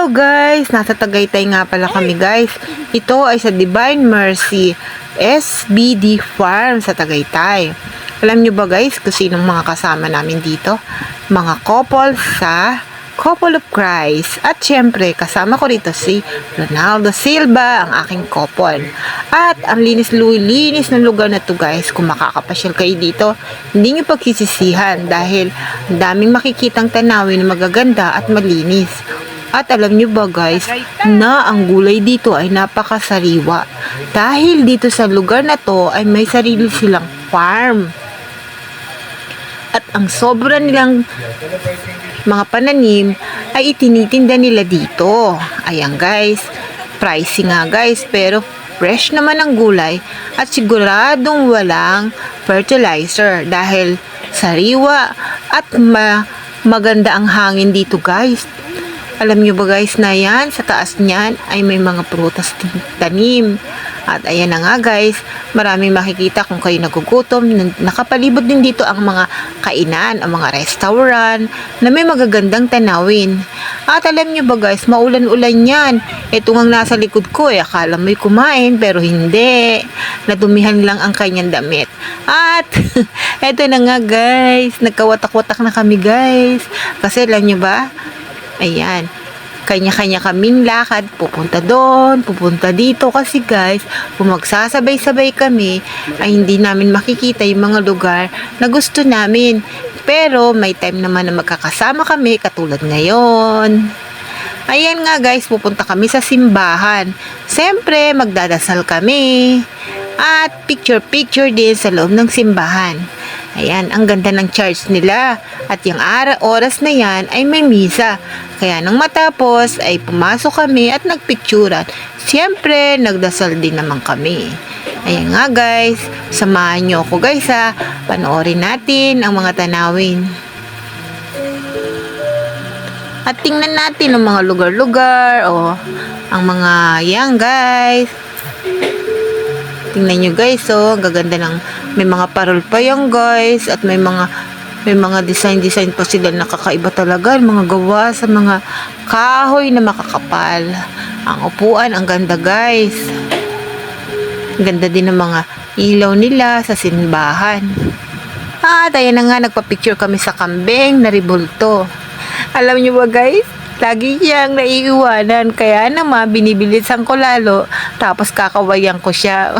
Hello guys! Nasa Tagaytay nga pala kami guys. Ito ay sa Divine Mercy SBD Farm sa Tagaytay. Alam nyo ba guys kung sinong mga kasama namin dito? Mga couple sa Couple of Christ. At syempre kasama ko rito si Ronaldo Silva, ang aking couple. At ang linis ng lugar na to guys. Kung makakapasyal kayo dito, hindi nyo pagsisisihan dahil ang daming makikitang tanawin na magaganda at malinis. At alam nyo ba guys, na ang gulay dito ay napakasariwa. Dahil dito sa lugar na to ay may sarili silang farm. At ang sobra nilang mga pananim ay itinitinda nila dito. Ayan guys, pricey nga guys, pero fresh naman ang gulay at siguradong walang fertilizer dahil sariwa at maganda ang hangin dito guys. Alam nyo ba guys na yan, sa taas niyan ay may mga prutas tanim. At ayan na nga guys, maraming makikita kung kayo nagugutom. Nakapalibot din dito ang mga kainan, ang mga restaurant na may magagandang tanawin. At alam nyo ba guys, maulan-ulan yan. Ito nga nasa likod ko akala mo'y kumain pero hindi. Nadumihan lang ang kanyang damit. At eto na nga guys, nagkawatak-watak na kami guys. Kasi alam nyo ba, ayan, kanya-kanya kaming lakad, pupunta doon, pupunta dito kasi guys, kung magsasabay-sabay kami, ay hindi namin makikita yung mga lugar na gusto namin. Pero may time naman na magkakasama kami katulad ngayon. Ayan nga guys, pupunta kami sa simbahan. Siyempre, magdadasal kami. At picture-picture din sa loob ng simbahan. Ayan, ang ganda ng church nila. At yung oras na yan ay may misa. Kaya nang matapos ay pumasok kami at nagpicturan. Siyempre, nagdasal din naman kami. Ayan nga guys, samahan nyo ako guys ha. Panoorin natin ang mga tanawin. At tingnan natin ang mga lugar-lugar o ang mga yan guys. Tingnan nyo guys, oh, ang gaganda ng may mga parol pa yan guys at may mga design pa sila na kakaiba talaga, mga gawa sa mga kahoy na makakapal. Ang upuan, ang ganda guys. Ang ganda din ng mga ilaw nila sa simbahan. At ayan na nga, nagpa-picture kami sa kambing na ribulto. Alam nyo ba guys, lagi siyang naiiwanan, kaya naman binibilisan ko lalo, tapos kakawayan ko siya.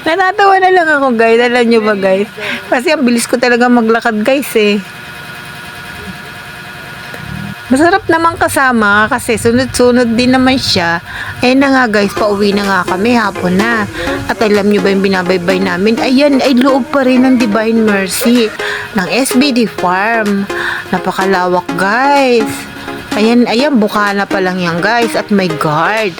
Natatawa na lang ako guys, alam nyo ba guys, kasi ang bilis ko talaga maglakad guys eh. Masarap naman kasama kasi sunod-sunod din naman siya. Ayun na nga guys, pauwi na nga kami, hapon na. At alam nyo ba yung binabaybay namin? Ayan, ay loob pa rin ng Divine Mercy ng SBD Farm. Napakalawak guys. Ayan, bukana pa lang yan guys at may guard.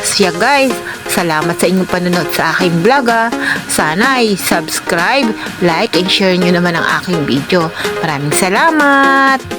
Siya guys, salamat sa inyong panonood sa aking vlog ha. Sana ay subscribe, like, and share nyo naman ang aking video. Maraming salamat!